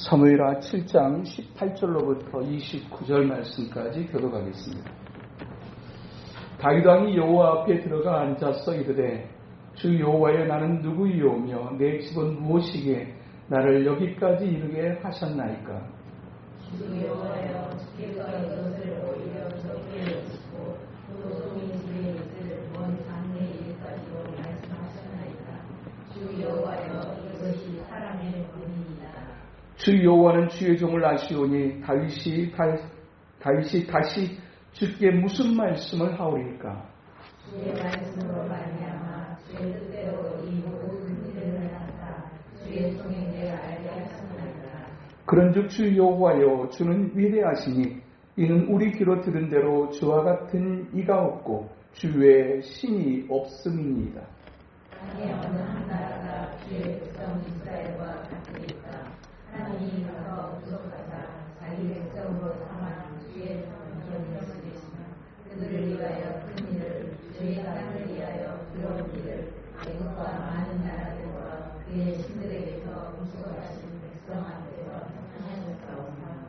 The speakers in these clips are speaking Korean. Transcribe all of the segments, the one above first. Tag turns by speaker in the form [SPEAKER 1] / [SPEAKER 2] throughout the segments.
[SPEAKER 1] 사무엘하 7장 18절로부터 29절 말씀까지 교독하겠습니다. 다윗 왕이 여호와 앞에 들어가 앉아서 이르되 주 여호와여 나는 누구이오며 내 집은 무엇이기에 나를 여기까지 이르게 하셨나이까.
[SPEAKER 2] 주 여호와여 주께서 이것을 오히려 적게 여시고 도둑이 집에 있을 먼 장래 일까지도 말씀하셨나이까. 주 여호와여 이것이 사람의 본이니이다.
[SPEAKER 1] 주 여호와는 주의 종을 아시오니 다윗이 다시 주께 무슨 말씀을 하오리까.
[SPEAKER 2] 주의 말씀으로 말미암아 주의 뜻대로 이 모든 일을 하사 주의 종의 내가 알게 하셨나이다.
[SPEAKER 1] 그런즉 주 여호와여 주는 위대하시니 이는 우리 귀로 들은 대로 주와 같은 이가 없고 주 외에 신이 없음이니이다.
[SPEAKER 2] 땅에 어느 한 나라가 주의 백성 이스라엘과 같이 있다. 하나님이 가서 구속하사 자기 백성으로 삼아 주의 영전을 쓰시며 그들을 위하여 큰 일을 주의 땅을 위하여 두려운 일을 애국과 많은 나라들과 그의 신들에게서 구속하신 백성 앞에서 하셨사오나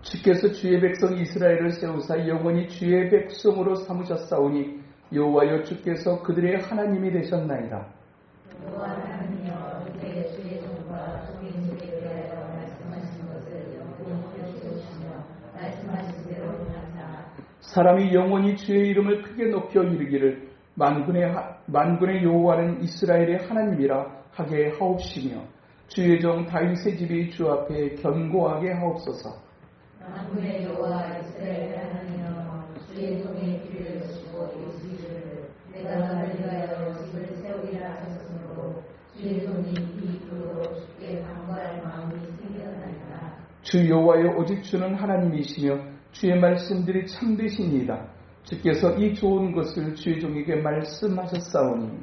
[SPEAKER 1] 주께서 주의 백성 이스라엘을 세우사 영원히 주의 백성으로 삼으셨사오니 여호와여 주께서 그들의 하나님이 되셨나이다.
[SPEAKER 2] 여호와 하나님이여 이제 주의 종과 종인들에 대하여 말씀하신 것을 영원히 세우시며 말씀하신 대로 하사
[SPEAKER 1] 사람이 영원히 주의 이름을 크게 높여 이르기를 만군의 여호와는 이스라엘의 하나님이라 하게 하옵시며 주의 종 다윗의 집이 주 앞에 견고하게 하옵소서.
[SPEAKER 2] 만군의 여호와 이스라엘의 하나님이여 주의 종의 귀를 여시고 이르시기를 내가 너를 위하여 집을 세우리라 하셨으므로 주의 종이 이 귀로 주께 간구할 마음이 생겼나이다.
[SPEAKER 1] 주 여호와여 오직 주는 하나님이시며 주의 말씀들이 참되시니이다. 주께서 이 좋은 것을 주의 종에게 말씀하셨사오니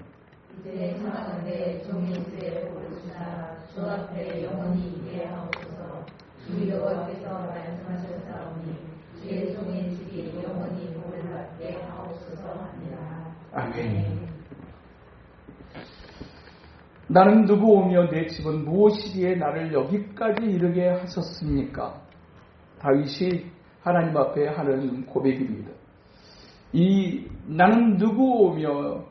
[SPEAKER 2] 이제 청하건대 종이 주의 복을 주사 주 앞에 영원히 있게 하옵소서. 주 여호와께서 말씀하셨사오니 주의 종의 집이 영원히 복을 받게 하옵소서 하니라.
[SPEAKER 1] 아멘. 나는 누구오며 내 집은 무엇이기에 나를 여기까지 이르게 하셨습니까? 다윗이 하나님 앞에 하는 고백입니다. 이 나는 누구오며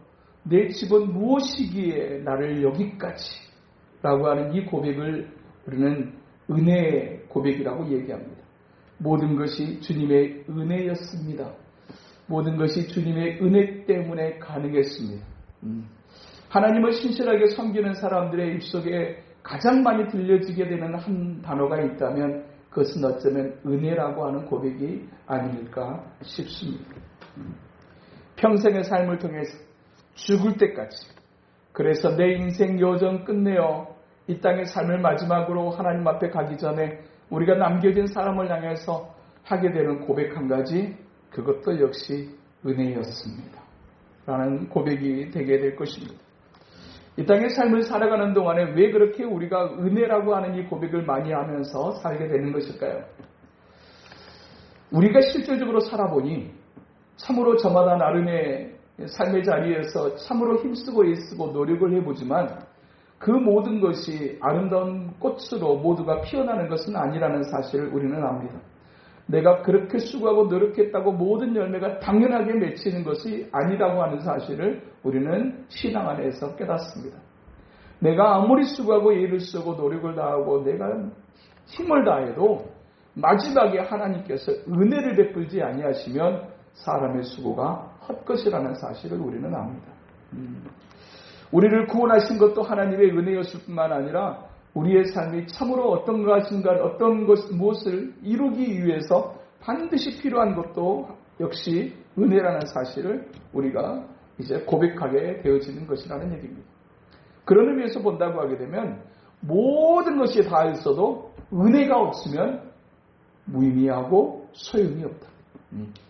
[SPEAKER 1] 내 집은 무엇이기에 나를 여기까지 라고 하는 이 고백을 우리는 은혜의 고백이라고 얘기합니다. 모든 것이 주님의 은혜였습니다. 모든 것이 주님의 은혜 때문에 가능했습니다. 하나님을 신실하게 섬기는 사람들의 입속에 가장 많이 들려지게 되는 한 단어가 있다면 그것은 어쩌면 은혜라고 하는 고백이 아닐까 싶습니다. 평생의 삶을 통해서 죽을 때까지 그래서 내 인생 여정 끝내어 이 땅의 삶을 마지막으로 하나님 앞에 가기 전에 우리가 남겨진 사람을 향해서 하게 되는 고백 한 가지, 그것도 역시 은혜였습니다 라는 고백이 되게 될 것입니다. 이 땅의 삶을 살아가는 동안에 왜 그렇게 우리가 은혜라고 하는 이 고백을 많이 하면서 살게 되는 것일까요? 우리가 실질적으로 살아보니 참으로 저마다 나름의 삶의 자리에서 참으로 힘쓰고 애쓰고 노력을 해보지만 그 모든 것이 아름다운 꽃으로 모두가 피어나는 것은 아니라는 사실을 우리는 압니다. 내가 그렇게 수고하고 노력했다고 모든 열매가 당연하게 맺히는 것이 아니라고 하는 사실을 우리는 신앙 안에서 깨닫습니다. 내가 아무리 수고하고 애를 쓰고 노력을 다하고 내가 힘을 다해도 마지막에 하나님께서 은혜를 베풀지 아니하시면 사람의 수고가 헛것이라는 사실을 우리는 압니다. 우리를 구원하신 것도 하나님의 은혜였을 뿐만 아니라 우리의 삶이 참으로 어떤 무엇을 이루기 위해서 반드시 필요한 것도 역시 은혜라는 사실을 우리가 이제 고백하게 되어지는 것이라는 얘기입니다. 그런 의미에서 본다고 하게 되면 모든 것이 다 있어도 은혜가 없으면 무의미하고 소용이 없다.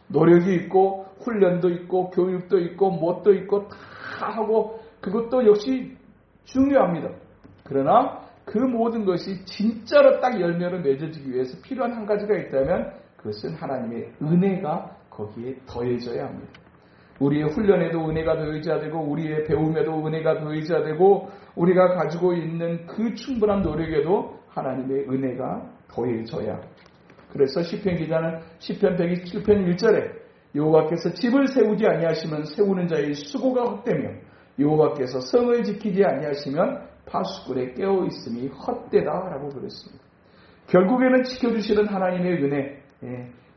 [SPEAKER 1] 노력이 있고 훈련도 있고 교육도 있고 무엇도 있고 다 하고 그것도 역시 중요합니다. 그러나 그 모든 것이 진짜로 딱 열매를 맺어지기 위해서 필요한 한 가지가 있다면 그것은 하나님의 은혜가 거기에 더해져야 합니다. 우리의 훈련에도 은혜가 더해져야 되고 우리의 배움에도 은혜가 더해져야 되고 우리가 가지고 있는 그 충분한 노력에도 하나님의 은혜가 더해져야. 그래서 시편 기자는 시편 127편 1절에 여호와께서 집을 세우지 아니하시면 세우는 자의 수고가 헛되며 여호와께서 성을 지키지 아니하시면 파수꾼의 깨어 있음이 헛되다라고 그랬습니다. 결국에는 지켜주시는 하나님의 은혜,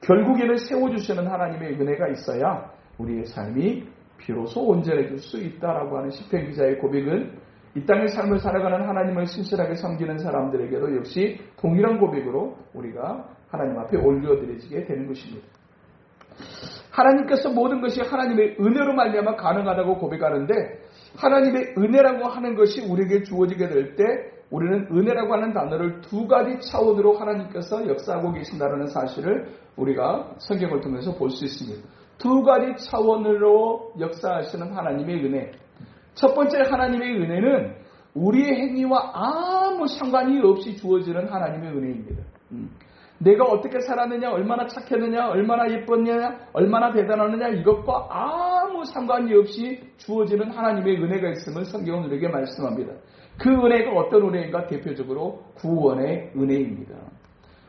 [SPEAKER 1] 결국에는 세워주시는 하나님의 은혜가 있어야 우리의 삶이 비로소 온전해질 수 있다라고 하는 시편 기자의 고백은 이 땅의 삶을 살아가는 하나님을 신실하게 섬기는 사람들에게도 역시 동일한 고백으로 우리가 하나님 앞에 올려드려지게 되는 것입니다. 하나님께서 모든 것이 하나님의 은혜로 말미암아 가능하다고 고백하는데 하나님의 은혜라고 하는 것이 우리에게 주어지게 될 때 우리는 은혜라고 하는 단어를 두 가지 차원으로 하나님께서 역사하고 계신다는 사실을 우리가 성경을 통해서 볼 수 있습니다. 두 가지 차원으로 역사하시는 하나님의 은혜. 첫 번째 하나님의 은혜는 우리의 행위와 아무 상관이 없이 주어지는 하나님의 은혜입니다. 내가 어떻게 살았느냐, 얼마나 착했느냐, 얼마나 예뻤느냐, 얼마나 대단하느냐 이것과 아무 상관이 없이 주어지는 하나님의 은혜가 있음을 성경은 우리에게 말씀합니다. 그 은혜가 어떤 은혜인가? 대표적으로 구원의 은혜입니다.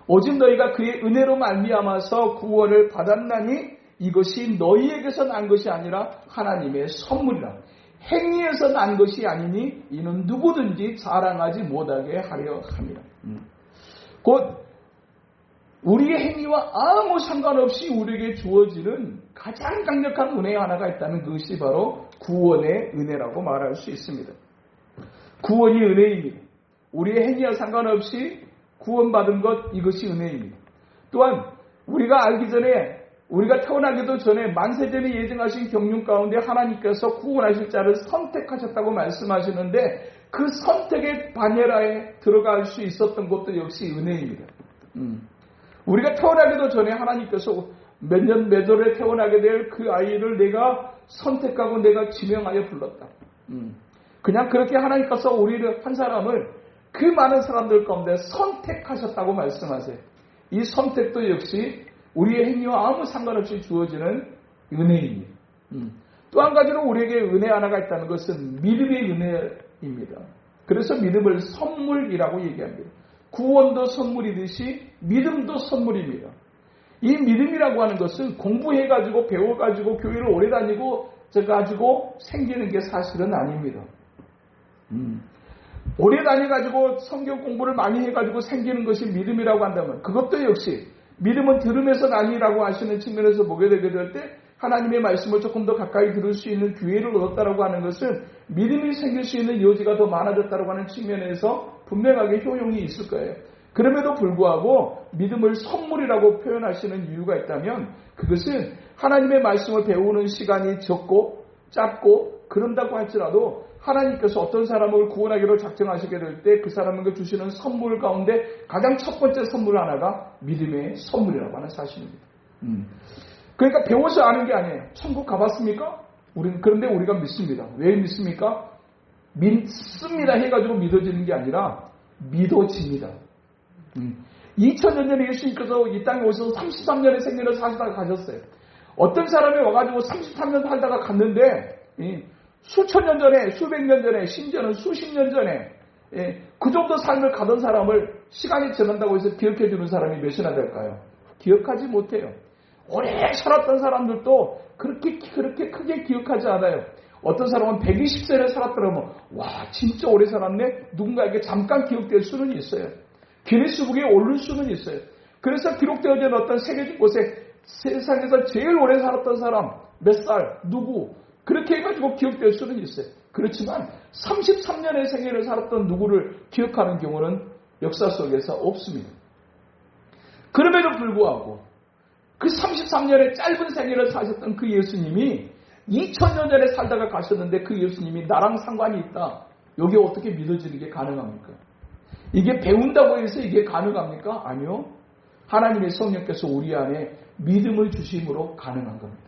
[SPEAKER 1] 오직 너희가 그의 은혜로 말미암아서 구원을 받았나니 이것이 너희에게서 난 것이 아니라 하나님의 선물이라. 행위에서 난 것이 아니니 이는 누구든지 자랑하지 못하게 하려 함이라. 곧 우리의 행위와 아무 상관없이 우리에게 주어지는 가장 강력한 은혜 하나가 있다면 그것이 바로 구원의 은혜라고 말할 수 있습니다. 구원이 은혜입니다. 우리의 행위와 상관없이 구원받은 것 이것이 은혜입니다. 또한 우리가 알기 전에 우리가 태어나기도 전에 만세전에 예정하신 경륜 가운데 하나님께서 구원하실 자를 선택하셨다고 말씀하시는데 그 선택의 반열하에 들어갈 수 있었던 것도 역시 은혜입니다. 우리가 태어나기도 전에 하나님께서 몇 년 몇 월에 태어나게 될 그 아이를 내가 선택하고 내가 지명하여 불렀다. 그냥 그렇게 하나님께서 우리를 한 사람을 그 많은 사람들 가운데 선택하셨다고 말씀하세요. 이 선택도 역시 우리의 행위와 아무 상관없이 주어지는 은혜입니다. 또 한 가지로 우리에게 은혜 하나가 있다는 것은 믿음의 은혜입니다. 그래서 믿음을 선물이라고 얘기합니다. 구원도 선물이듯이 믿음도 선물입니다. 이 믿음이라고 하는 것은 공부해가지고 배워가지고 교회를 오래 다니고 가지고 생기는 게 사실은 아닙니다. 오래 다녀가지고 성경 공부를 많이 해가지고 생기는 것이 믿음이라고 한다면 그것도 역시 믿음은 들음에서 나니라고 하시는 측면에서 보게 되게 될 때 하나님의 말씀을 조금 더 가까이 들을 수 있는 기회를 얻었다라고 하는 것은 믿음이 생길 수 있는 여지가 더 많아졌다라고 하는 측면에서 분명하게 효용이 있을 거예요. 그럼에도 불구하고 믿음을 선물이라고 표현하시는 이유가 있다면 그것은 하나님의 말씀을 배우는 시간이 적고 짧고 그런다고 할지라도 하나님께서 어떤 사람을 구원하기로 작정하시게 될 때 그 사람에게 주시는 선물 가운데 가장 첫 번째 선물 하나가 믿음의 선물이라고 하는 사실입니다. 그러니까 배워서 아는 게 아니에요. 천국 가봤습니까? 그런데 우리가 믿습니다. 왜 믿습니까? 믿습니다 해가지고 믿어지는 게 아니라 믿어집니다. 2000년 전에 예수님께서 이 땅에 오셔서 33년의 생애를 사시다가 가셨어요. 어떤 사람이 와가지고 33년 살다가 갔는데 수천 년 전에, 수백 년 전에, 심지어는 수십 년 전에 그 정도 삶을 가던 사람을 시간이 지난다고 해서 기억해 주는 사람이 몇이나 될까요? 기억하지 못해요. 오래 살았던 사람들도 그렇게 크게 기억하지 않아요. 어떤 사람은 120세를 살았더라면 와 진짜 오래 살았네? 누군가에게 잠깐 기억될 수는 있어요. 기네스북에 오를 수는 있어요. 그래서 기록되어진 어떤 세계적 곳에 세상에서 제일 오래 살았던 사람 몇 살, 누구 그렇게 해가지고 기억될 수는 있어요. 그렇지만 33년의 생애를 살았던 누구를 기억하는 경우는 역사 속에서 없습니다. 그럼에도 불구하고 그 33년의 짧은 생애를 사셨던 그 예수님이 2000년 전에 살다가 가셨는데 그 예수님이 나랑 상관이 있다. 이게 어떻게 믿어지는 게 가능합니까? 이게 배운다고 해서 이게 가능합니까? 아니요. 하나님의 성령께서 우리 안에 믿음을 주심으로 가능한 겁니다.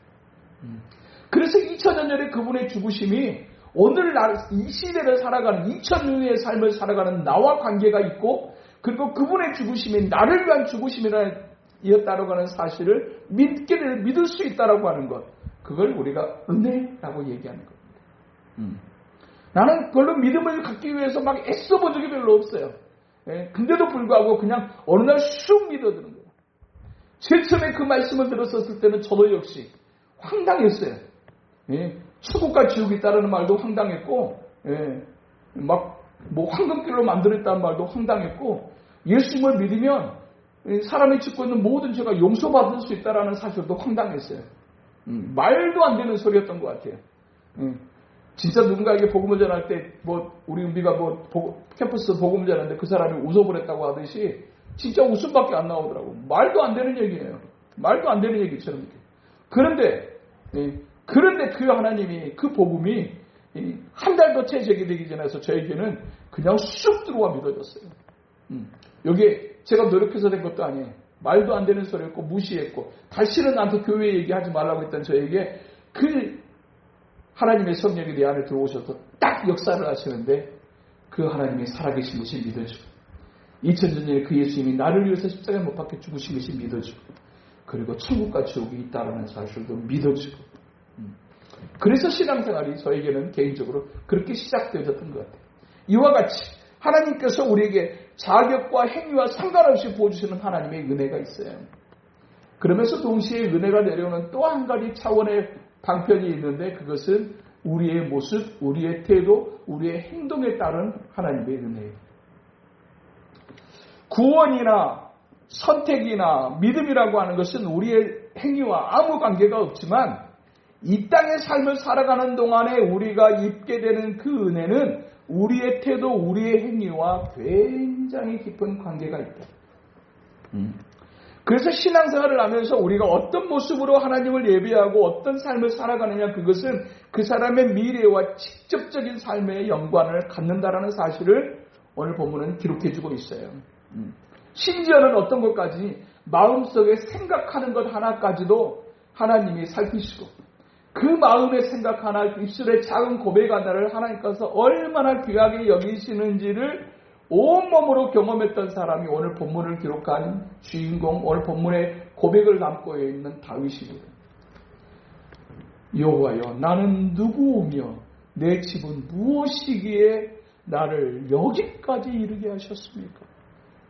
[SPEAKER 1] 그래서 2000년 전에 그분의 죽으심이 오늘날 이 시대를 살아가는 2000년의 삶을 살아가는 나와 관계가 있고 그리고 그분의 죽으심이 나를 위한 죽으심이었다라고 하는 사실을 믿을 수 있다라고 하는 것. 그걸 우리가 은혜라고 얘기하는 겁니다. 나는 별로 믿음을 갖기 위해서 막 애써본 적이 별로 없어요. 근데도 불구하고 그냥 어느 날 쑥 믿어드는 거예요. 제일 처음에 그 말씀을 들었었을 때는 저도 역시 황당했어요. 천국과 지옥이 있다는 말도 황당했고, 막 뭐 황금길로 만들었다는 말도 황당했고, 예수님을 믿으면 사람이 짓고 있는 모든 죄가 용서받을 수 있다는 사실도 황당했어요. 말도 안 되는 소리였던 것 같아요. 진짜 누군가에게 복음을 전할 때, 우리가 캠퍼스 복음을 전하는데 그 사람이 웃어버렸다고 하듯이 진짜 웃음밖에 안 나오더라고. 말도 안 되는 얘기예요. 말도 안 되는 얘기처럼. 그런데 그 하나님이, 그 복음이 한 달도 채 제기되기 전에서 저에게는 그냥 쑥 들어와 믿어졌어요. 여기에 제가 노력해서 된 것도 아니에요. 말도 안 되는 소리였고 무시했고 다시는 나한테 교회 얘기하지 말라고 했던 저에게 그 하나님의 성령이 내 안에 들어오셔서 딱 역사를 하시는데 그 하나님이 살아계신 것이 믿어지고 2000년 전에 그 예수님이 나를 위해서 십자가에 못 박혀 죽으신 것이 믿어지고 그리고 천국과 지옥이 있다는 사실도 믿어지고 그래서 신앙생활이 저에게는 개인적으로 그렇게 시작되어졌던 것 같아요. 이와 같이 하나님께서 우리에게 자격과 행위와 상관없이 보여주시는 하나님의 은혜가 있어요. 그러면서 동시에 은혜가 내려오는 또 한 가지 차원의 방편이 있는데 그것은 우리의 모습, 우리의 태도, 우리의 행동에 따른 하나님의 은혜예요. 구원이나 선택이나 믿음이라고 하는 것은 우리의 행위와 아무 관계가 없지만 이 땅의 삶을 살아가는 동안에 우리가 입게 되는 그 은혜는 우리의 태도, 우리의 행위와 굉장히 깊은 관계가 있다. 그래서 신앙생활을 하면서 우리가 어떤 모습으로 하나님을 예배하고 어떤 삶을 살아가느냐 그것은 그 사람의 미래와 직접적인 삶의 연관을 갖는다라는 사실을 오늘 본문은 기록해주고 있어요. 심지어는 어떤 것까지 마음속에 생각하는 것 하나까지도 하나님이 살피시고 그 마음의 생각 하나, 입술의 작은 고백 하나를 하나님께서 얼마나 귀하게 여기시는지를 온몸으로 경험했던 사람이 오늘 본문을 기록한 주인공, 오늘 본문의 고백을 담고 있는 다윗입니다. 여호와여, 나는 누구오며 내 집은 무엇이기에 나를 여기까지 이르게 하셨습니까?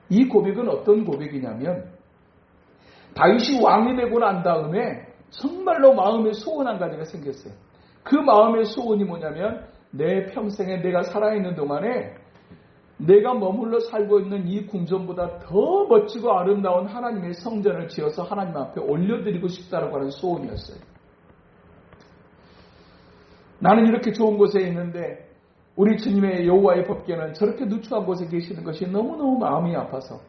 [SPEAKER 1] 이 고백은 어떤 고백이냐면 다윗이 왕이 되고 난 다음에 정말로 마음의 소원 한 가지가 생겼어요. 그 마음의 소원이 뭐냐면 내 평생에 내가 살아있는 동안에 내가 머물러 살고 있는 이 궁전보다 더 멋지고 아름다운 하나님의 성전을 지어서 하나님 앞에 올려드리고 싶다라고 하는 소원이었어요. 나는 이렇게 좋은 곳에 있는데 우리 주님의 여호와의 법궤는 저렇게 누추한 곳에 계시는 것이 너무너무 마음이 아파서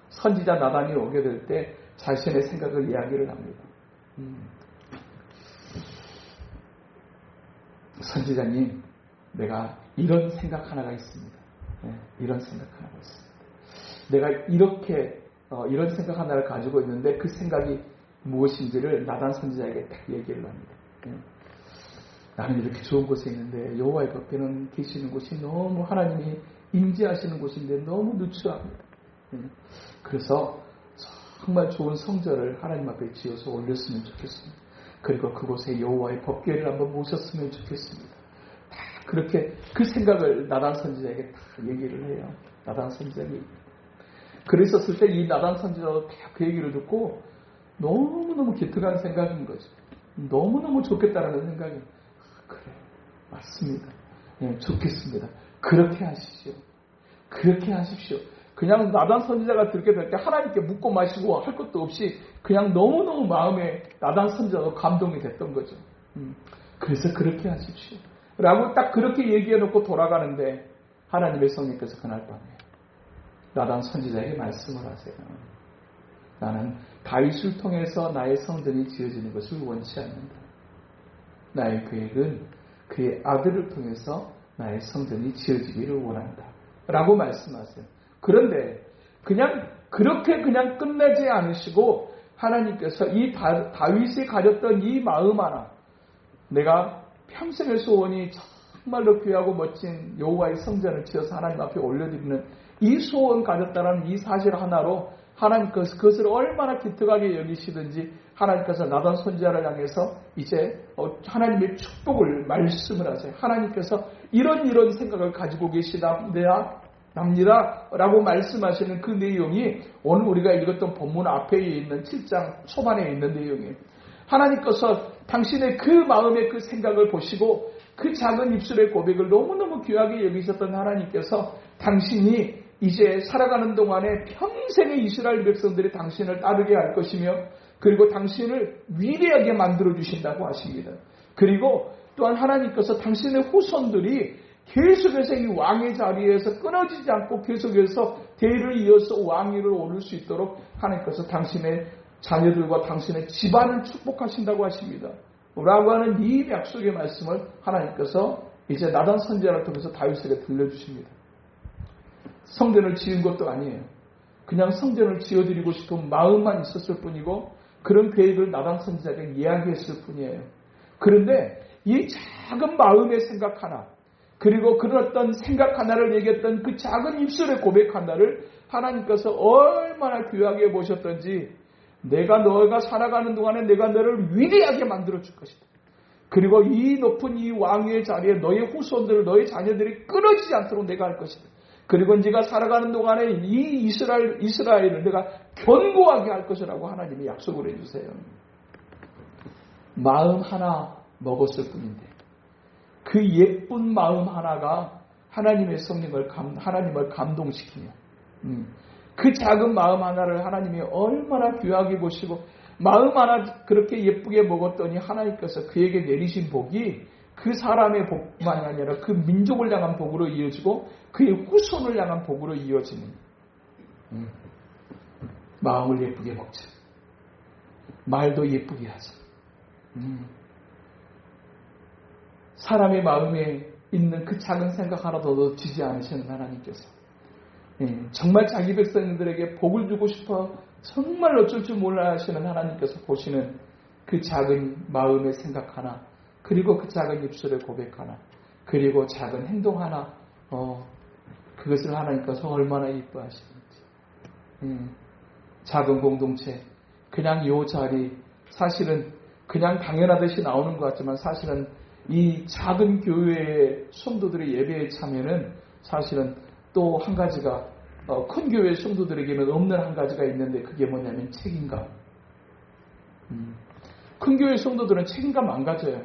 [SPEAKER 1] 선지자 나단이 오게 될 때 자신의 생각을 이야기를 합니다. 선지자님, 내가 이런 생각 하나가 있습니다. 이런 생각 하나가 있습니다. 내가 이렇게 이런 생각 하나를 가지고 있는데 그 생각이 무엇인지를 나단 선지자에게 딱 얘기를 합니다. 나는 이렇게 좋은 곳에 있는데 여호와의 법궤는 계시는 곳이 너무 하나님이 임재하시는 곳인데 너무 누추합니다. 그래서 정말 좋은 성전을 하나님 앞에 지어서 올렸으면 좋겠습니다. 그리고 그곳에 여호와의 법궤를 한번 모셨으면 좋겠습니다. 다 그렇게 그 생각을 나단 선지자에게 다 얘기를 해요. 나단 선지자에게. 그랬었을 때 이 나단 선지자도 다 그 얘기를 듣고 너무너무 기특한 생각인 거죠. 너무너무 좋겠다라는 생각이 그래 맞습니다. 좋겠습니다. 그렇게 하십시오. 그렇게 하십시오. 그냥 나단 선지자가 듣게 될 때 하나님께 묻고 마시고 할 것도 없이 그냥 너무너무 마음에 나단 선지자도 감동이 됐던 거죠. 그래서 그렇게 하십시오. 라고 딱 그렇게 얘기해놓고 돌아가는데 하나님의 성령께서 그날 밤에 나단 선지자에게 말씀을 하세요. 나는 다윗을 통해서 나의 성전이 지어지는 것을 원치 않는다. 나의 계획은 그의 아들을 통해서 나의 성전이 지어지기를 원한다. 라고 말씀하세요. 그런데 그냥 그렇게 그냥 끝내지 않으시고 하나님께서 이 다윗이 가졌던 이 마음 하나 내가 평생의 소원이 정말로 귀하고 멋진 여호와의 성전을 지어서 하나님 앞에 올려드리는 이 소원 가졌다는 이 사실 하나로 하나님께서 그것을 얼마나 기특하게 여기시든지 하나님께서 나단 선지자를 향해서 이제 하나님의 축복을 말씀을 하세요. 하나님께서 이런 생각을 가지고 계시다. 납니다. 라고 말씀하시는 그 내용이 오늘 우리가 읽었던 본문 앞에 있는 7장 초반에 있는 내용이에요. 하나님께서 당신의 그 마음의 그 생각을 보시고 그 작은 입술의 고백을 너무너무 귀하게 여기셨던 하나님께서 당신이 이제 살아가는 동안에 평생의 이스라엘 백성들이 당신을 따르게 할 것이며 그리고 당신을 위대하게 만들어 주신다고 하십니다. 그리고 또한 하나님께서 당신의 후손들이 계속해서 이 왕의 자리에서 끊어지지 않고 계속해서 대를 이어서 왕위를 오를 수 있도록 하나님께서 당신의 자녀들과 당신의 집안을 축복하신다고 하십니다. 라고 하는 이 약속의 말씀을 하나님께서 이제 나단 선지자를 통해서 다윗에게 들려주십니다. 성전을 지은 것도 아니에요. 그냥 성전을 지어드리고 싶은 마음만 있었을 뿐이고 그런 계획을 나단 선지자에게 이야기했을 뿐이에요. 그런데 이 작은 마음의 생각 하나 그리고 그런 어떤 생각 하나를 얘기했던 그 작은 입술의 고백 하나를 하나님께서 얼마나 귀하게 보셨던지 너가 살아가는 동안에 내가 너를 위대하게 만들어 줄 것이다. 그리고 이 높은 이 왕위의 자리에 너의 후손들, 너의 자녀들이 끊어지지 않도록 내가 할 것이다. 그리고 네가 살아가는 동안에 이 이스라엘을 내가 견고하게 할 것이라고 하나님이 약속을 해주세요. 마음 하나 먹었을 뿐인데 그 예쁜 마음 하나가 하나님의 성령을 하나님을 감동시키며 그 작은 마음 하나를 하나님이 얼마나 귀하게 보시고 마음 하나 그렇게 예쁘게 먹었더니 하나님께서 그에게 내리신 복이 그 사람의 복만이 아니라 그 민족을 향한 복으로 이어지고 그의 후손을 향한 복으로 이어지는 마음을 예쁘게 먹자. 말도 예쁘게 하자. 사람의 마음에 있는 그 작은 생각 하나도 놓치지 않으시는 하나님께서 정말 자기 백성들에게 복을 주고 싶어 정말 어쩔 줄 몰라 하시는 하나님께서 보시는 그 작은 마음의 생각 하나 그리고 그 작은 입술의 고백 하나 그리고 작은 행동 하나 그것을 하나님께서 얼마나 이뻐하시는지 작은 공동체 그냥 요 자리 사실은 그냥 당연하듯이 나오는 것 같지만 사실은 이 작은 교회의 성도들의 예배에 참여는 사실은 또 한 가지가 큰 교회 성도들에게는 없는 한 가지가 있는데 그게 뭐냐면 책임감. 큰 교회 성도들은 책임감 안 가져요.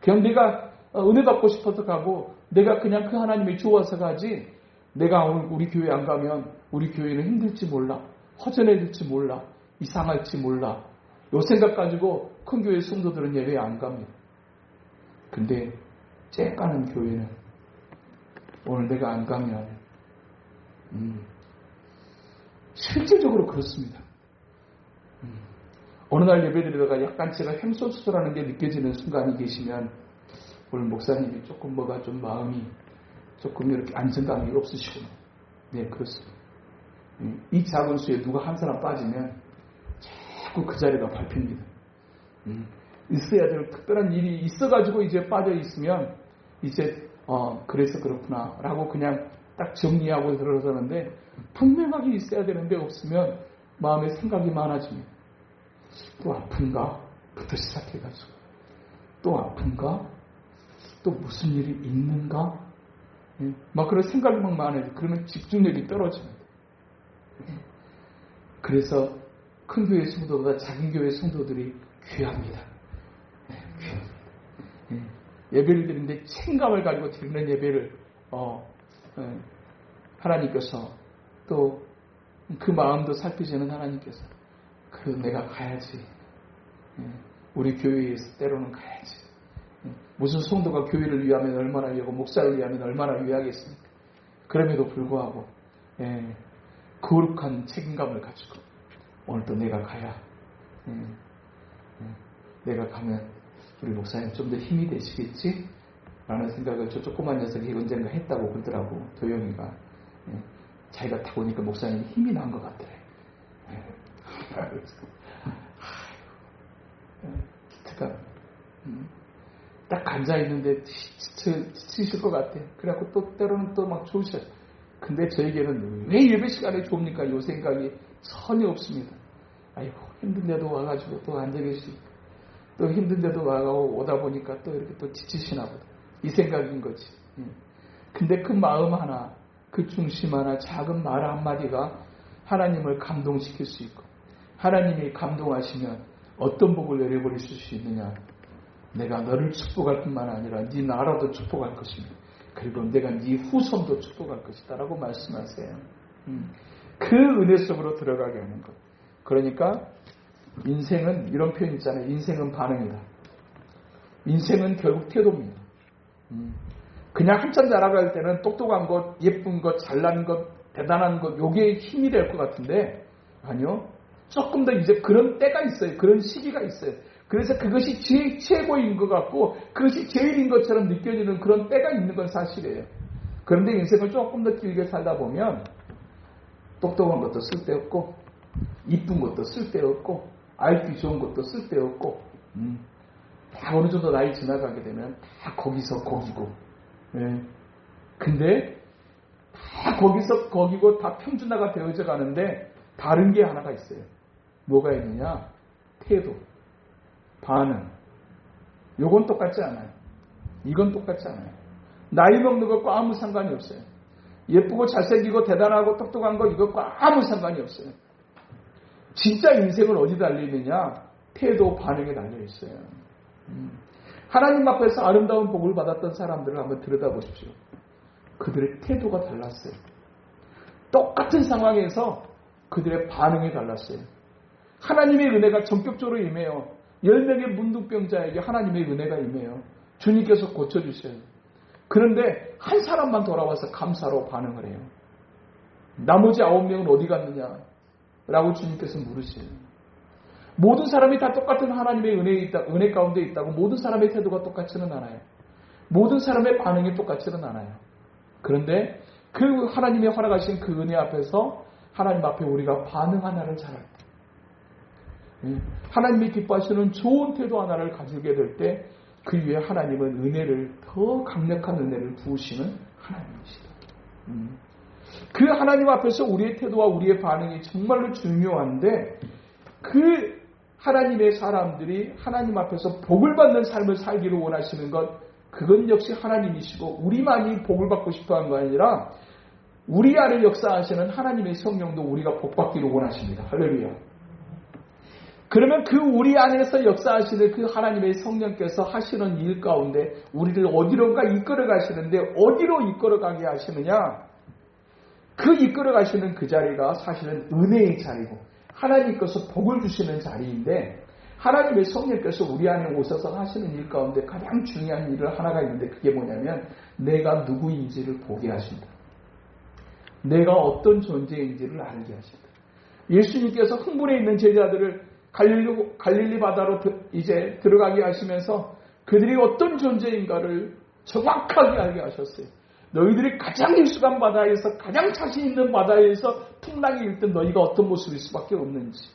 [SPEAKER 1] 그냥 내가 은혜 받고 싶어서 가고 내가 그냥 그 하나님이 좋아서 가지 내가 우리 교회 안 가면 우리 교회는 힘들지 몰라. 허전해질지 몰라. 이상할지 몰라. 요 생각 가지고 큰 교회 성도들은 예배에 안 갑니다. 근데 쬐까는 교회는 오늘 내가 안 가면 실질적으로 그렇습니다. 어느 날 예배드리다가 약간 제가 횡설수설하는 게 느껴지는 순간이 계시면 오늘 목사님이 조금 뭐가 좀 마음이 조금 이렇게 안정감이 없으시구나. 네, 그렇습니다. 이 작은 수에 누가 한 사람 빠지면 자꾸 그 자리가 밟힙니다. 있어야 될 특별한 일이 있어가지고 이제 빠져 있으면 이제 그래서 그렇구나 라고 그냥 딱 정리하고 들어서는데 분명하게 있어야 되는데 없으면 마음에 생각이 많아집니다. 또 아픈가? 부터 시작해가지고 또 아픈가? 또 무슨 일이 있는가? 막 그런 생각이 막 많아요. 그러면 집중력이 떨어집니다. 그래서 큰 교회 성도보다 작은 교회 성도들이 귀합니다. 귀합니다. 예배를 드리는데 책임감을 가지고 드리는 예배를 하나님께서 또 그 마음도 살피시는 하나님께서 그래도 내가 가야지. 우리 교회에서 때로는 가야지. 무슨 성도가 교회를 위하면 얼마나 위하고 목사를 위하면 얼마나 위하겠습니까? 그럼에도 불구하고 거룩한 책임감을 가지고 오늘도 내가 가야 내가 가면 우리 목사님 좀 더 힘이 되시겠지? 라는 생각을 저 조그만 녀석이 언젠가 했다고 그러더라고. 도영이가 자기가 타고 오니까 목사님 힘이 난 것 같더래. 기특한 딱 앉아있는데 지치실 것 같아. 그래갖고 또 때로는 또 막 좋으셔. 근데 저에게는 왜 예배 시간에 좋습니까? 이 생각이 전혀 없습니다. 아이고 힘든데도 와가지고 또 앉아계시고 또 힘든데도 오다 보니까 또 이렇게 또 지치시나 보다. 이 생각인 거지. 근데 그 마음 하나 그 중심 하나, 작은 말 한마디가 하나님을 감동시킬 수 있고, 하나님이 감동하시면 어떤 복을 내려버리실 수 있느냐. 내가 너를 축복할 뿐만 아니라 네 나라도 축복할 것이며, 그리고 내가 네 후손도 축복할 것이다 라고 말씀하세요. 그 은혜 속으로 들어가게 하는 것. 그러니까 인생은 이런 표현 있잖아요. 인생은 반응이다. 인생은 결국 태도입니다. 그냥 한참 자라갈 때는 똑똑한 것, 예쁜 것, 잘난 것, 대단한 것, 요게 힘이 될 것 같은데, 아니요. 조금 더 이제 그런 때가 있어요. 그런 시기가 있어요. 그래서 그것이 최고인 것 같고 그것이 제일인 것처럼 느껴지는 그런 때가 있는 건 사실이에요. 그런데 인생을 조금 더 길게 살다 보면 똑똑한 것도 쓸데없고 이쁜 것도 쓸데없고 알기 좋은 것도 쓸데없고 다 어느 정도 나이 지나가게 되면 다 거기서 거기고, 근데 다 거기서 거기고 다 평준화가 되어져 가는데 다른 게 하나가 있어요. 뭐가 있느냐? 태도, 반응. 요건 똑같지 않아요. 이건 똑같지 않아요. 나이 먹는 것과 아무 상관이 없어요. 예쁘고 잘생기고 대단하고 똑똑한 것 이것과 아무 상관이 없어요. 진짜 인생은 어디 달리느냐? 태도, 반응에 달려 있어요. 하나님 앞에서 아름다운 복을 받았던 사람들을 한번 들여다보십시오. 그들의 태도가 달랐어요. 똑같은 상황에서 그들의 반응이 달랐어요. 하나님의 은혜가 전격적으로 임해요. 10명의 문둥병자에게 하나님의 은혜가 임해요. 주님께서 고쳐주셔요. 그런데 한 사람만 돌아와서 감사로 반응을 해요. 나머지 9명은 어디 갔느냐? 라고 주님께서 물으세요. 모든 사람이 다 똑같은 하나님의 은혜 가운데 있다고 모든 사람의 태도가 똑같지는 않아요. 모든 사람의 반응이 똑같지는 않아요. 그런데 그 하나님의 허락하신 그 은혜 앞에서 하나님 앞에 우리가 반응 하나를 잘할 때, 하나님이 기뻐하시는 좋은 태도 하나를 가지게 될 때 그 위에 하나님은 은혜를, 더 강력한 은혜를 부으시는 하나님이시다. 그 하나님 앞에서 우리의 태도와 우리의 반응이 정말로 중요한데, 그 하나님의 사람들이 하나님 앞에서 복을 받는 삶을 살기를 원하시는 것, 그건 역시 하나님이시고 우리만이 복을 받고 싶어하는 거 아니라 우리 안에 역사하시는 하나님의 성령도 우리가 복 받기를 원하십니다. 할렐루야. 그러면 그 우리 안에서 역사하시는 그 하나님의 성령께서 하시는 일 가운데 우리를 어디론가 이끌어 가시는데, 어디로 이끌어 가게 하시느냐? 그 이끌어 가시는 그 자리가 사실은 은혜의 자리고 하나님께서 복을 주시는 자리인데, 하나님의 성령께서 우리 안에 오셔서 하시는 일 가운데 가장 중요한 일을 하나가 있는데, 그게 뭐냐면 내가 누구인지를 보게 하십니다. 내가 어떤 존재인지를 알게 하십니다. 예수님께서 흥분해 있는 제자들을 갈릴리 바다로 이제 들어가게 하시면서 그들이 어떤 존재인가를 정확하게 알게 하셨어요. 너희들이 가장 익숙한 바다에서, 가장 자신 있는 바다에서 풍랑이 일 때 너희가 어떤 모습일 수밖에 없는지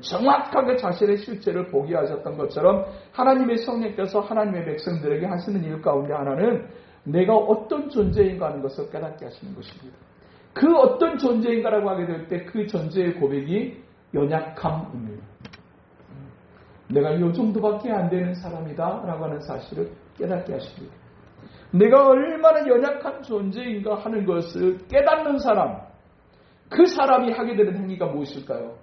[SPEAKER 1] 정확하게 자신의 실체를 보게 하셨던 것처럼, 하나님의 성령께서 하나님의 백성들에게 하시는 일 가운데 하나는 내가 어떤 존재인가 하는 것을 깨닫게 하시는 것입니다. 그 어떤 존재인가라고 하게 될 때 그 존재의 고백이 연약함입니다. 내가 이 정도밖에 안 되는 사람이다 라고 하는 사실을 깨닫게 하십니다. 내가 얼마나 연약한 존재인가 하는 것을 깨닫는 사람, 그 사람이 하게 되는 행위가 무엇일까요?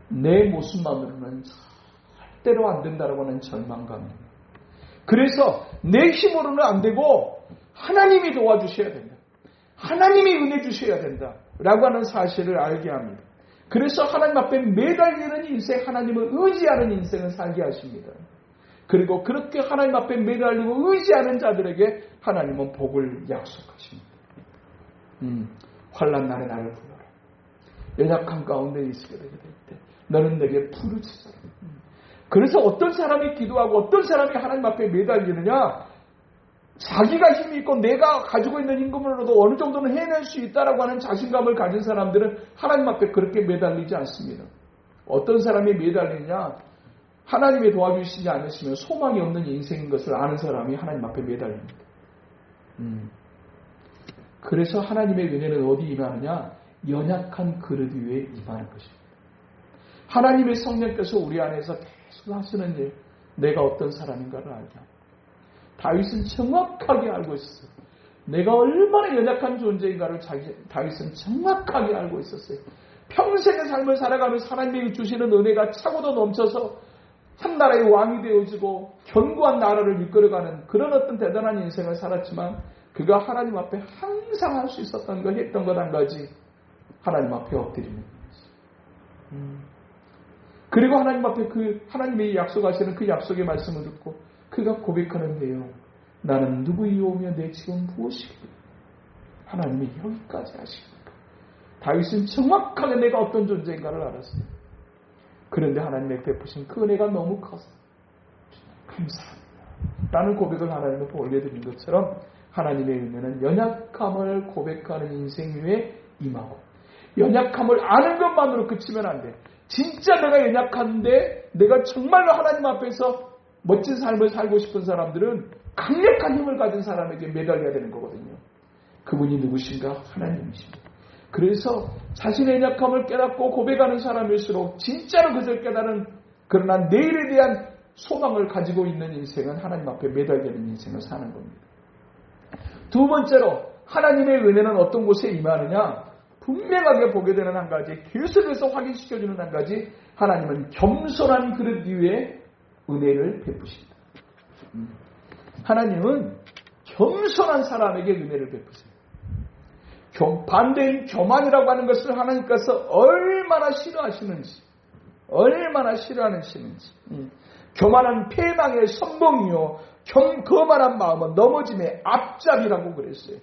[SPEAKER 1] 내 모습만으로는 절대로 안 된다라고 하는 절망감입니다. 그래서 내 힘으로는 안 되고 하나님이 도와주셔야 된다. 하나님이 은혜 주셔야 된다 라고 하는 사실을 알게 합니다. 그래서 하나님 앞에 매달리는 인생, 하나님을 의지하는 인생을 살게 하십니다. 그리고 그렇게 하나님 앞에 매달리고 의지하는 자들에게 하나님은 복을 약속하십니다. 환난 날에 나를 불러라. 연약한 가운데 있게 되게 될 때 너는 내게 부르짖어라. 그래서 어떤 사람이 기도하고 어떤 사람이 하나님 앞에 매달리느냐, 자기가 힘이 있고 내가 가지고 있는 임금으로도 어느 정도는 해낼 수 있다라고 하는 자신감을 가진 사람들은 하나님 앞에 그렇게 매달리지 않습니다. 어떤 사람이 매달리냐, 하나님이 도와주시지 않으시면 소망이 없는 인생인 것을 아는 사람이 하나님 앞에 매달립니다. 그래서 하나님의 은혜는 어디 임하느냐, 연약한 그릇 위에 임하는 것입니다. 하나님의 성령께서 우리 안에서 계속 하시는 일, 내가 어떤 사람인가를 알게 합니다. 다윗은 정확하게 알고 있었어요. 내가 얼마나 연약한 존재인가를 다윗은 정확하게 알고 있었어요. 평생의 삶을 살아가면서 하나님이 주시는 은혜가 차고도 넘쳐서 한 나라의 왕이 되어지고 견고한 나라를 이끌어가는 그런 어떤 대단한 인생을 살았지만 그가 하나님 앞에 항상 할 수 있었던 거, 했던 것 한 가지, 하나님 앞에 엎드리는 거지. 그리고 하나님 앞에 하나님이 약속하시는 그 약속의 말씀을 듣고 그가 고백하는 내용, 나는 누구이오며 내 지금 무엇이고 하나님이 여기까지 하십니까? 다윗은 정확하게 내가 어떤 존재인가를 알았어요. 그런데 하나님의 베푸신 그 은혜가 너무 커서 감사합니다 라는 고백을 하나님 앞에 올려드린 것처럼 하나님의 은혜는 연약함을 고백하는 인생 위에 임하고, 연약함을 아는 것만으로 그치면 안 돼. 진짜 내가 연약한데 내가 정말로 하나님 앞에서 멋진 삶을 살고 싶은 사람들은 강력한 힘을 가진 사람에게 매달려야 되는 거거든요. 그분이 누구신가? 하나님이십니다. 그래서 자신의 연약함을 깨닫고 고백하는 사람일수록 진짜로 그것을 깨달은, 그러나 내일에 대한 소망을 가지고 있는 인생은 하나님 앞에 매달리는 인생을 사는 겁니다. 두 번째로 하나님의 은혜는 어떤 곳에 임하느냐? 분명하게 보게 되는 한 가지, 계속해서 확인시켜주는 한 가지, 하나님은 겸손한 그릇 위에 은혜를 베푸십니다. 하나님은 겸손한 사람에게 은혜를 베푸세요. 반대인 교만이라고 하는 것을 하나님께서 얼마나 싫어하시는지, 교만한 패망의 선봉이요 거만한 마음은 넘어짐의 앞잡이라고 그랬어요.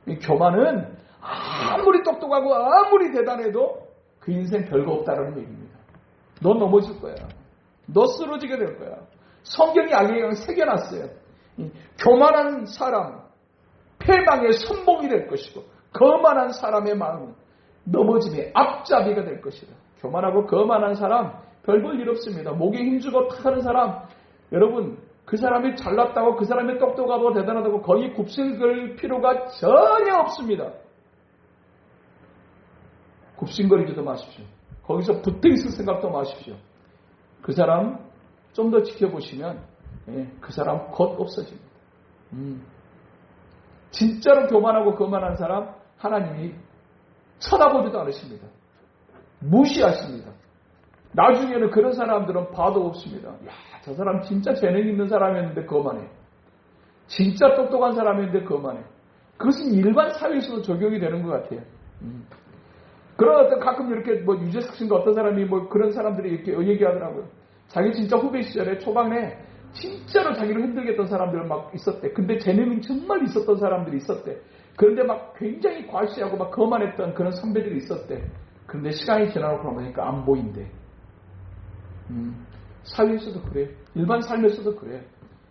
[SPEAKER 1] 이 교만은 아무리 똑똑하고 아무리 대단해도 그 인생 별거 없다는 얘기입니다. 너 넘어질 거야. 너 쓰러지게 될 거야. 성경이 악에 새겨놨어요. 교만한 사람 패망의 선봉이 될 것이고, 거만한 사람의 마음은 넘어짐의 앞잡이가 될 것이다. 교만하고 거만한 사람 별 볼 일 없습니다. 목에 힘주고 탁하는 사람, 여러분 그 사람이 잘났다고, 그 사람이 똑똑하고 대단하다고 거의 굽신거릴 필요가 전혀 없습니다. 굽신거리지도 마십시오. 거기서 붙어있을 생각도 마십시오. 그 사람 좀 더 지켜보시면 그 사람 곧 없어집니다. 진짜로 교만하고 거만한 사람 하나님이 쳐다보지도 않으십니다. 무시하십니다. 나중에는 그런 사람들은 봐도 없습니다. 야, 저 사람 진짜 재능 있는 사람이었는데 거만해. 진짜 똑똑한 사람이었는데 거만해. 그것은 일반 사회에서도 적용이 되는 것 같아요. 그런 어떤 가끔 이렇게 유재석 씨인가 어떤 사람이 그런 사람들이 이렇게 얘기하더라고요. 자기 진짜 후배 시절에 초반에 진짜로 자기를 힘들게 했던 사람들 막 있었대. 근데 재능이 정말 있었던 사람들이 있었대. 그런데 막 굉장히 과시하고 막 거만했던 그런 선배들이 있었대. 그런데 시간이 지나고 보니까 안 보인대. 사회에서도 그래. 일반 삶에서도 그래.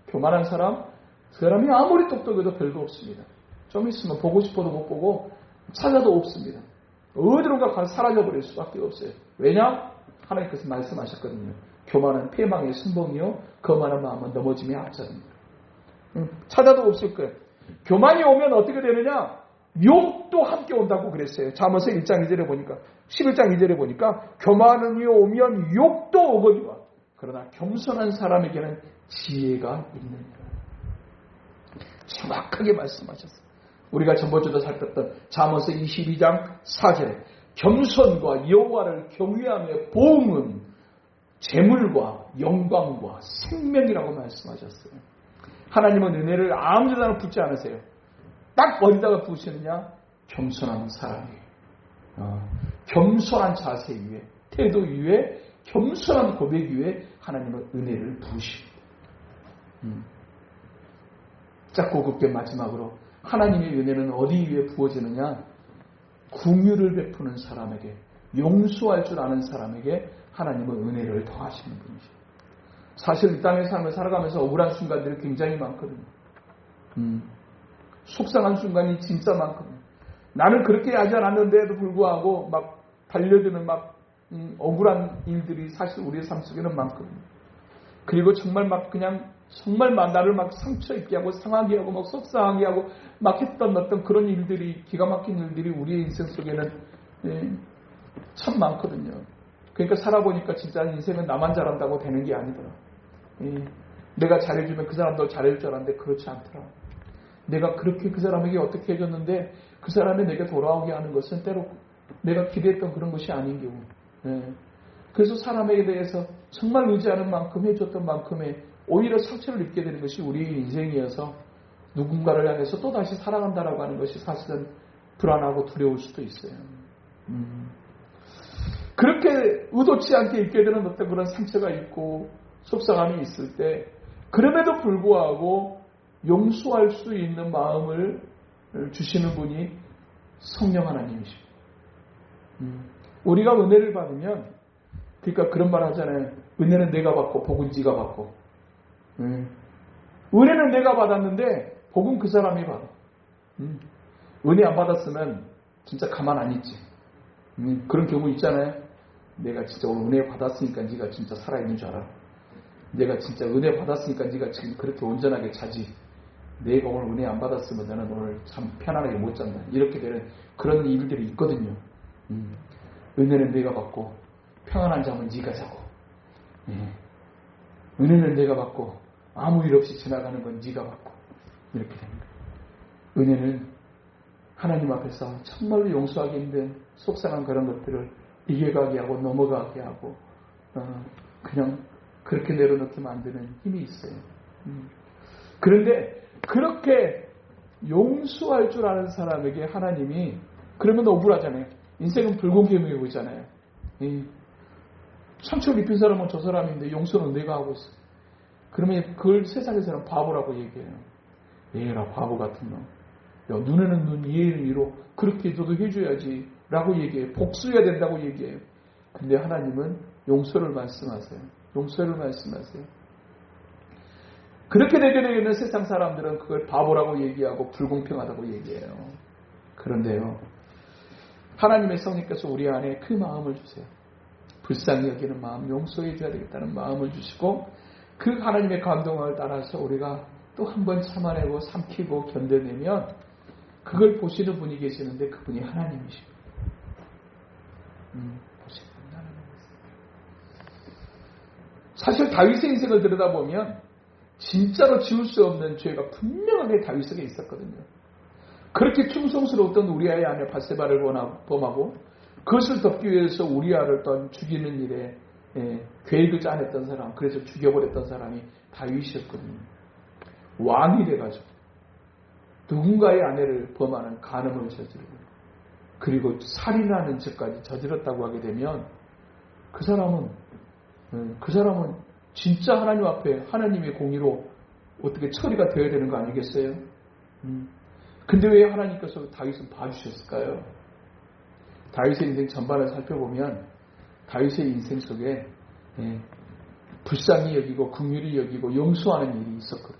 [SPEAKER 1] 교만한 사람, 그 사람이 아무리 똑똑해도 별거 없습니다. 좀 있으면 보고 싶어도 못 보고 찾아도 없습니다. 어디론가 가서 사라져버릴 수밖에 없어요. 왜냐? 하나님께서 말씀하셨거든요. 교만은 패망의 순봉이요 거만한 마음은 넘어짐의 앞잡입니다. 찾아도 없을 거예요. 교만이 오면 어떻게 되느냐? 욕도 함께 온다고 그랬어요. 잠언서 1장 2절에 보니까, 11장 2절에 보니까 교만이 오면 욕도 오거니와 그러나 겸손한 사람에게는 지혜가 있느니라. 정확하게 말씀하셨어요. 우리가 전번주도 살폈던 잠언서 22장 4절에 겸손과 여호와를 경외하며 보응은 재물과 영광과 생명이라고 말씀하셨어요. 하나님은 은혜를 아무 데나 붓지 않으세요. 딱 어디다가 부으시느냐? 겸손한 사람이에요. 겸손한 자세 위에, 태도 위에, 겸손한 고백 위에 하나님은 은혜를 부으십니다. 짧고 굵게 마지막으로 하나님의 은혜는 어디 위에 부어지느냐? 긍휼을 베푸는 사람에게, 용서할 줄 아는 사람에게 하나님은 은혜를 더하시는 분이죠. 사실 이 땅의 삶을 살아가면서 억울한 순간들이 굉장히 많거든요. 속상한 순간이 진짜 많거든요. 나는 그렇게 하지 않았는데도 불구하고 막 달려드는 억울한 일들이 사실 우리의 삶 속에는 많거든요. 그리고 정말 정말 나를 상처 입게 하고 상하게 하고 속상하게 하고 했던 어떤 그런 일들이, 기가 막힌 일들이 우리의 인생 속에는 참 많거든요. 그러니까 살아보니까 진짜 인생은 나만 잘한다고 되는 게 아니더라. 내가 잘해주면 그 사람도 잘해줄 줄 알았는데 그렇지 않더라. 내가 그렇게 그 사람에게 어떻게 해줬는데 그 사람이 내게 돌아오게 하는 것은 때로 내가 기대했던 그런 것이 아닌 경우. 그래서 사람에게 대해서 정말 의지하는 만큼 해줬던 만큼의 오히려 상처를 입게 되는 것이 우리의 인생이어서 누군가를 향해서 또다시 사랑한다라고 하는 것이 사실은 불안하고 두려울 수도 있어요. 그렇게 의도치 않게 있게 되는 어떤 그런 상처가 있고 속상함이 있을 때 그럼에도 불구하고 용서할 수 있는 마음을 주시는 분이 성령 하나님이십니다. 우리가 은혜를 받으면 그러니까 그런 말 하잖아요. 은혜는 내가 받고 복은 네가 받고. 은혜는 내가 받았는데 복은 그 사람이 받아. 은혜 안 받았으면 진짜 가만 안 있지. 그런 경우 있잖아요. 내가 진짜 오늘 은혜 받았으니까 네가 진짜 살아있는 줄 알아. 내가 진짜 은혜 받았으니까 네가 지금 그렇게 온전하게 자지. 내가 오늘 은혜 안 받았으면 나는 오늘 참 편안하게 못 잔다. 이렇게 되는 그런 일들이 있거든요. 은혜는 내가 받고 평안한 잠은 네가 자고. 은혜는 내가 받고 아무 일 없이 지나가는 건 네가 받고. 이렇게 됩니다. 은혜는 하나님 앞에서 정말로 용서하기 힘든 속상한 그런 것들을 이겨가게 하고 넘어가게 하고 그냥 그렇게 내려놓게 만드는 힘이 있어요. 그런데 그렇게 용서할 줄 아는 사람에게 하나님이 그러면 억울하잖아요. 인생은 불공평해 보이잖아요. 상처를 입힌 사람은 저 사람인데 용서는 내가 하고 있어. 그러면 그걸 세상에서는 바보라고 얘기해요. 얘라 바보 같은 놈. 야, 눈에는 눈, 이에는 이로 그렇게 저도 해줘야지 라고 얘기해요. 복수해야 된다고 얘기해요. 근데 하나님은 용서를 말씀하세요. 용서를 말씀하세요. 그렇게 되게 되면 세상 사람들은 그걸 바보라고 얘기하고 불공평하다고 얘기해요. 그런데요, 하나님의 성령께서 우리 안에 그 마음을 주세요. 불쌍히 여기는 마음, 용서해 줘야 되겠다는 마음을 주시고 그 하나님의 감동을 따라서 우리가 또 한 번 참아내고 삼키고 견뎌내면 그걸 보시는 분이 계시는데 그분이 하나님이십니다. 보시는 분이 하나님이십니다. 사실 다윗의 인생을 들여다보면 진짜로 지울 수 없는 죄가 분명하게 다윗에게 있었거든요. 그렇게 충성스러웠던 우리아의 아내 바세바를 범하고 그것을 덮기 위해서 우리아를 또 죽이는 일에 계획을 짜냈던 사람, 그래서 죽여버렸던 사람이 다윗이었거든요. 왕이 돼가지고 누군가의 아내를 범하는 간음을 저지르고 그리고 살인하는 죄까지 저질렀다고 하게 되면 그 사람은 진짜 하나님 앞에 하나님의 공의로 어떻게 처리가 되어야 되는 거 아니겠어요? 근데 왜 하나님께서 다윗을 봐주셨을까요? 다윗의 인생 전반을 살펴보면 다윗의 인생 속에 불쌍히 여기고 긍휼히 여기고 용서하는 일이 있었거든요.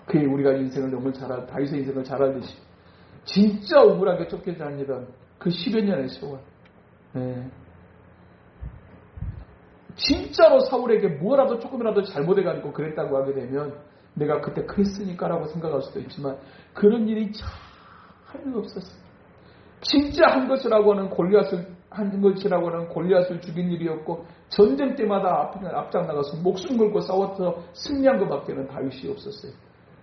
[SPEAKER 1] 그게 우리가 인생을 너무 다윗의 인생을 잘 알듯이 진짜 억울하게 쫓겨 다니던 그 10여 년의 세월, 진짜로 사울에게 뭐라도 조금이라도 잘못해가지고 그랬다고 하게 되면 내가 그때 그랬으니까라고 생각할 수도 있지만 그런 일이 전혀 없었어요. 진짜 한 것이라고 하는 골리앗을 죽인 일이었고 전쟁 때마다 앞장 나가서 목숨 걸고 싸워서 승리한 것밖에는 다윗이 없었어요.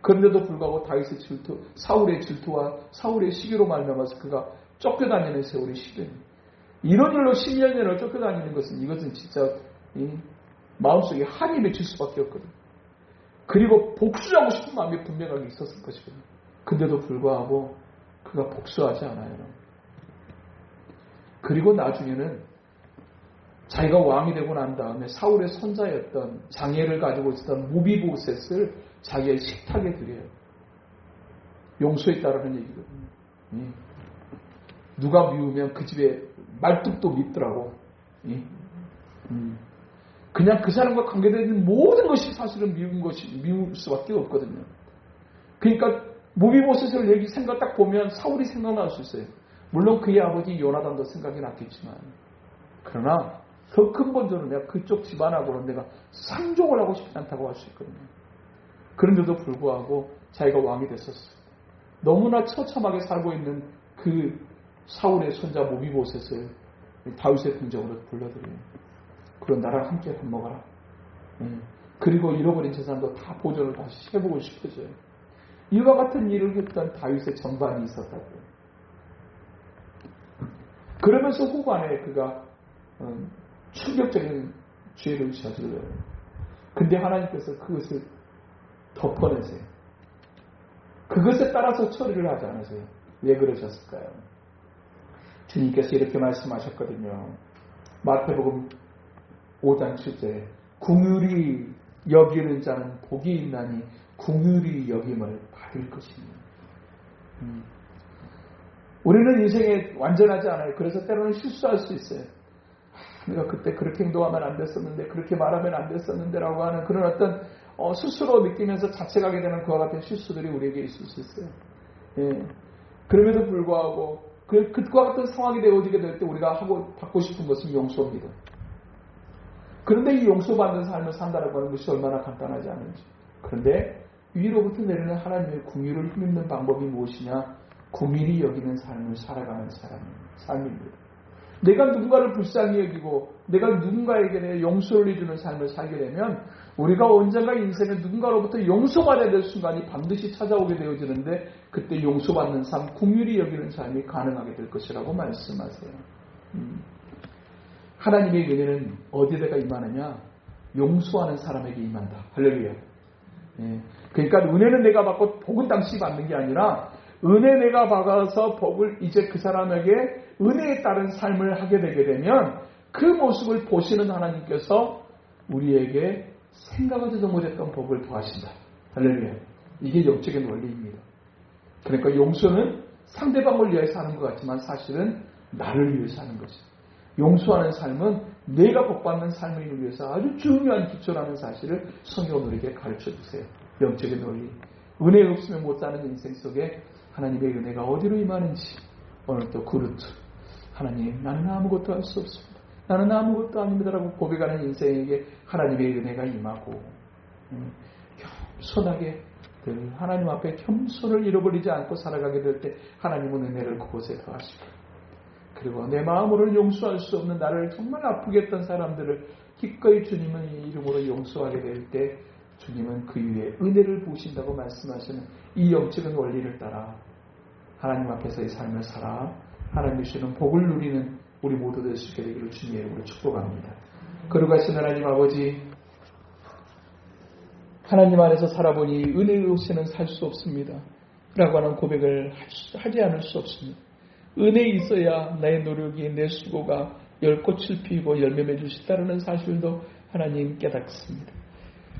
[SPEAKER 1] 그런데도 불구하고 다윗의 질투, 사울의 질투와 사울의 시기로 말미암아서 그가 쫓겨다니는 세월이 10년. 이런 일로 10여 년을 쫓겨다니는 이것은 진짜 마음속에 한이 맺힐 수밖에 없거든요. 그리고 복수하고 싶은 마음이 분명하게 있었을 것이거든요. 근데도 불구하고 그가 복수하지 않아요. 그리고 나중에는 자기가 왕이 되고 난 다음에 사울의 손자였던 장애를 가지고 있었던 무비보셋을 자기의 식탁에 드려요. 용서에 따르는 얘기거든요. 누가 미우면 그 집에 말뚝도 밉더라고. 그냥 그 사람과 관계되는 모든 것이 사실은 미울 수밖에 없거든요. 그러니까 무비보셋을 생각 딱 보면 사울이 생각날 수 있어요. 물론 그의 아버지 요나단도 생각이 났겠지만, 그러나 더 근본적으로 내가 그쪽 집안하고는 내가 상종을 하고 싶지 않다고 할 수 있거든요. 그런데도 불구하고 자기가 왕이 됐었어요. 너무나 처참하게 살고 있는 그 사울의 손자 무비보셋을 다윗의 궁정으로 불러들여요. 그럼 나랑 함께 밥 먹어라. 그리고 잃어버린 재산도 다 보존을 다시 해보고 싶어져요. 이와 같은 일을 했던 다윗의 정반이 있었다고요. 그러면서 후반에 그가 충격적인 죄를 저질러요. 근데 하나님께서 그것을 덮어내세요. 그것에 따라서 처리를 하지 않으세요. 왜 그러셨을까요? 주님께서 이렇게 말씀하셨거든요. 마태복음 5장 7절에 긍휼히 여기는 자는 복이 있나니 긍휼히 여김을 받을 것입니다. 우리는 인생에 완전하지 않아요. 그래서 때로는 실수할 수 있어요. 내가 그때 그렇게 행동하면 안 됐었는데, 그렇게 말하면 안 됐었는데 라고 하는 그런 어떤 스스로 느끼면서 자책하게 되는 그와 같은 실수들이 우리에게 있을 수 있어요. 예. 그럼에도 불구하고 그와 같은 상황이 되어지게 될 때 우리가 받고 싶은 것은 용서입니다. 그런데 이 용서받는 삶을 산다라고 하는 것이 얼마나 간단하지 않은지. 그런데 위로부터 내리는 하나님의 긍휼을 힘입는 방법이 무엇이냐? 긍휼히 여기는 삶을 살아가는 삶입니다. 내가 누군가를 불쌍히 여기고 내가 누군가에게 용서를 해주는 삶을 살게 되면 우리가 언젠가 인생에 누군가로부터 용서받아야 될 순간이 반드시 찾아오게 되어지는데 그때 용서받는 삶, 긍휼히 여기는 삶이 가능하게 될 것이라고 말씀하세요. 하나님의 은혜는 어디에다가 임하느냐? 용서하는 사람에게 임한다. 할렐루야. 예. 그러니까 은혜는 내가 받고 복은 당신이 받는 게 아니라 은혜 내가 받아서 복을 이제 그 사람에게 은혜에 따른 삶을 하게 되게 되면 그 모습을 보시는 하나님께서 우리에게 생각하지도 못했던 복을 더하신다. 할렐루야. 이게 영적인 원리입니다. 그러니까 용서는 상대방을 위해서 하는 것 같지만 사실은 나를 위해서 하는 것이다. 용서하는 삶은 내가 복받는 삶을 위해서 아주 중요한 기초라는 사실을 성경은 우리에게 가르쳐 주세요. 영적인 원리. 은혜 없으면 못 사는 인생 속에 하나님의 은혜가 어디로 임하는지 오늘 또 그루트. 하나님, 나는 아무것도 할 수 없습니다. 나는 아무것도 아닙니다라고 고백하는 인생에게 하나님의 은혜가 임하고 겸손하게 하나님 앞에 겸손을 잃어버리지 않고 살아가게 될 때 하나님은 은혜를 그곳에 더하시고 그리고 내 마음으로 용서할 수 없는 나를 정말 아프게 했던 사람들을 기꺼이 주님의 이름으로 용서하게 될 때 주님은 그 위에 은혜를 부으신다고 말씀하시는 이 영적인 원리를 따라 하나님 앞에서의 삶을 살아 하나님 주시는 복을 누리는 우리 모두 될 수 있게 되기를 주님의 이름으로 축복합니다. 거룩하신 하나님 아버지, 하나님 안에서 살아보니 은혜 없이는 살 수 없습니다 라고 하는 고백을 하지 않을 수 없습니다. 은혜 있어야 나의 노력이 내 수고가 열꽃을 피우고 열매 맺을 수 있다는 사실도 하나님 깨닫습니다.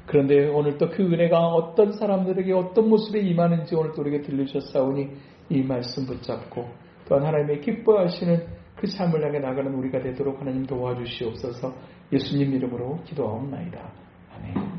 [SPEAKER 1] 그런데 오늘 또 그 은혜가 어떤 사람들에게 어떤 모습에 임하는지 오늘 또 우리에게 들려주셨사오니 이 말씀 붙잡고 또한 하나님의 기뻐하시는 그 삶을 향해 나가는 우리가 되도록 하나님 도와주시옵소서. 예수님 이름으로 기도하옵나이다. 아멘.